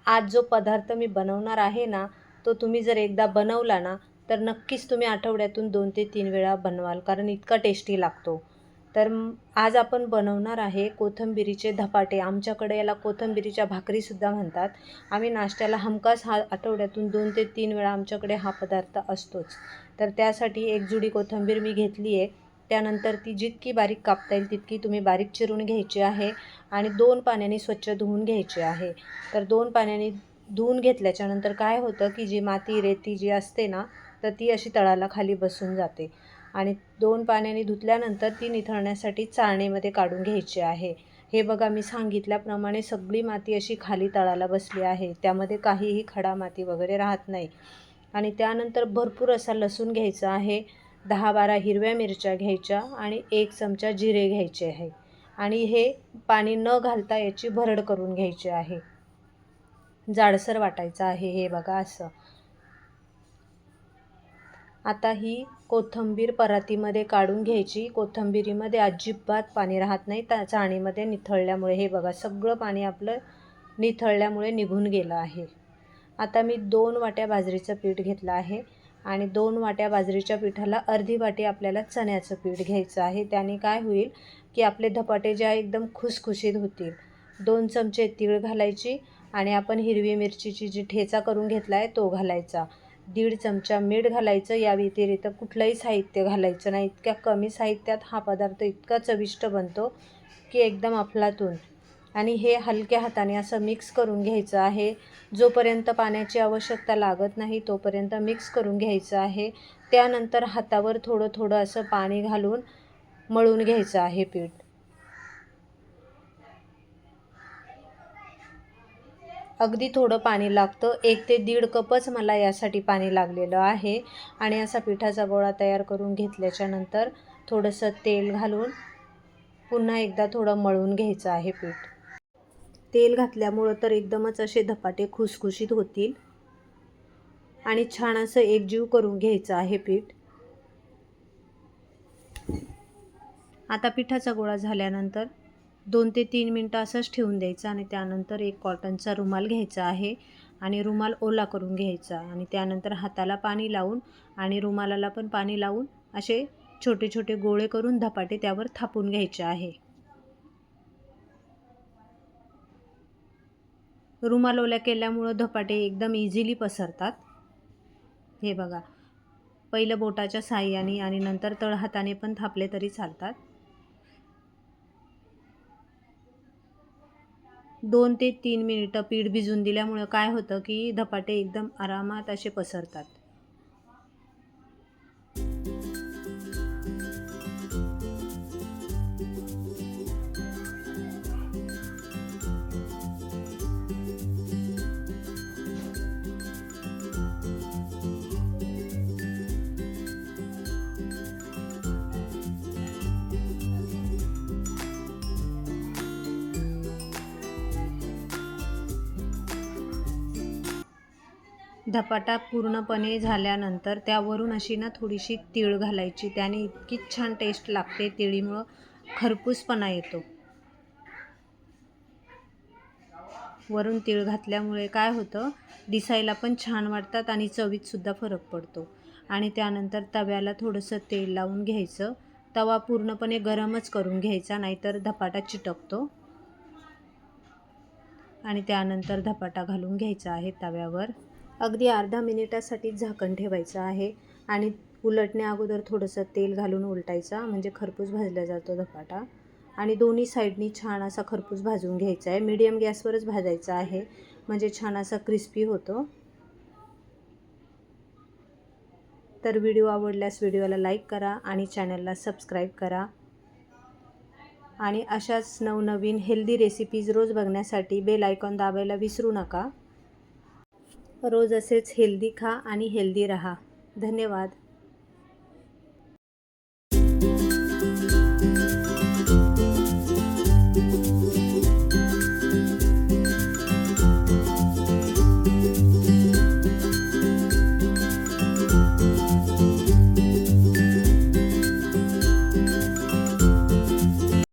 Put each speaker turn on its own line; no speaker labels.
आज जो पदार्थ मी बनवणार आहे ना, तो तुम्ही जर एकदा बनवला ना, तर नक्कीच तुम्ही आठवड्यातून 2 ते 3 वेळा बनवाल, कारण इतका टेस्टी लागतो. तर आज आपण बनवणार आहे कोथिंबिरीचे धपाटे. आमच्याकडे याला कोथिंबिरीच्या भाकरीसुद्धा म्हणतात. आम्ही नाश्त्याला हमखास हा आठवड्यातून 2 ते 3 वेळा आमच्याकडे हा पदार्थ असतोच. तर त्यासाठी एक जुडी कोथिंबीर मी घेतली आहे. त्यानंतर ती जितकी बारीक कापता येईल तितकी तुम्ही बारीक चिरून घ्यायची आहे आणि 2 पाण्याने स्वच्छ धुवून घ्यायची आहे. तर 2 पाण्याने धुवून घेतल्याच्यानंतर काय होतं, की जी माती, रेती जी असते ना, तर ती अशी तळाला खाली बसून जाते आणि 2 पाण्याने धुतल्यानंतर ती निथळण्यासाठी चाळणीमध्ये काढून घ्यायची आहे. हे बघा, मी सांगितल्याप्रमाणे सगळी माती अशी खाली तळाला बसली आहे. त्यामध्ये काहीही खडा माती वगैरे राहत नाही. आणि त्यानंतर भरपूर असा लसूण घ्यायचा आहे, 10-12 हिरव्या मिरच्या घ्यायच्या आणि 1 चमचा जिरे घ्यायचे आहे आणि हे पाणी न घालता याची भरड करून घ्यायची आहे. जाडसर वाटायचं आहे हे बघा असं. आता ही कोथिंबीर परातीमध्ये काढून घ्यायची. कोथिंबिरीमध्ये अजिबात पाणी राहत नाही चाळणीमध्ये निथळल्यामुळे. हे बघा, सगळं पाणी आपलं निथळल्यामुळे निघून गेलं आहे. आता मी 2 वाट्या बाजरीचं पीठ घेतलं आहे आणि 2 वाट्या बाजरीच्या पिठाला अर्धी वाटी आपल्याला चण्याचं पीठ घ्यायचं आहे. त्याने काय होईल, की आपले धपाटे जे आहे एकदम खुसखुशीत होतील. 2 चमचे तीळ घालायची आणि आपण हिरवी मिरचीची जी ठेचा करून घेतला आहे तो घालायचा. 1.5 चमचा मीठ घालायचं. या व्यतिरिक्त कुठलंही साहित्य घालायचं नाही. इतक्या कमी साहित्यात हा पदार्थ इतका चविष्ट बनतो की एकदम अफलातून. आणि हे हलक्या हाताने असं मिक्स करून घ्यायचं आहे. जोपर्यंत पाण्याची आवश्यकता लागत नाही तोपर्यंत मिक्स करून घ्यायचं आहे. त्यानंतर हातावर थोडं थोडं असं पाणी घालून मळून घ्यायचं आहे पीठ. अगदी थोडं पाणी लागतं. 1 ते 1.5 कपच मला यासाठी पाणी लागलेलं आहे. आणि असा पिठाचा गोळा तयार करून घेतल्याच्यानंतर थोडंसं तेल घालून पुन्हा एकदा थोडं मळून घ्यायचं आहे पीठ. तेल घातल्यामुळं तर एकदमच असे धपाटे खुसखुशीत होतील आणि छान असं एकजीव करून घ्यायचं आहे पीठ. आता पिठाचा गोळा झाल्यानंतर 2 ते 3 मिनटं असंच ठेवून द्यायचं आणि त्यानंतर एक कॉटनचा रुमाल घ्यायचा आहे आणि रुमाल ओला करून घ्यायचा आणि त्यानंतर हाताला पाणी लावून आणि रुमालाला पण पाणी लावून असे छोटे छोटे गोळे करून धपाटे त्यावर थापून घ्यायचे आहे. रुमाल ओल्या केल्यामुळं धपाटे एकदम इझिली पसरतात. हे बघा, पहिलं बोटाच्या साहाय्याने आणि नंतर तळहाताने पण थापले तरी चालतात. 2 ते 3 मिनिटं पीठ भिजून दिल्यामुळं काय होतं, की धपाटे एकदम आरामात असे पसरतात. धपाटा पूर्णपणे झाल्यानंतर त्यावरून अशी ना थोडीशी तीळ घालायची. त्याने इतकी छान टेस्ट लागते. तिळीमुळं खरपूसपणा येतो. वरून तीळ घातल्यामुळे काय होतं, दिसायला पण छान वाटतात आणि चवीतसुद्धा फरक पडतो. आणि त्यानंतर तव्याला थोडंसं तेल लावून घ्यायचं. तवा पूर्णपणे गरमच करून घ्यायचा, नाहीतर धपाटा चिटकतो. आणि त्यानंतर धपाटा घालून घ्यायचा आहे तव्यावर. अगदी अर्धा मिनिटासाठी झाकण ठेवायचं आहे आणि उलटण्या अगोदर थोडंसं तेल घालून उलटायचा, म्हणजे खरपूस भाजला जातो धपाटा. आणि दोन्ही साईडनी छान असा खरपूस भाजून घ्यायचा आहे. मीडियम गॅसवरच भाजायचा आहे, म्हणजे छान असा क्रिस्पी होतो. तर व्हिडिओ आवडल्यास व्हिडिओला लाईक करा आणि चॅनलला सबस्क्राईब करा. आणि अशाच नवनवीन हेल्दी रेसिपीज रोज बघण्यासाठी बेल आयकॉन दाबायला विसरू नका. रोज असेच हेल्दी खा आणि हेल्दी रहा. धन्यवाद.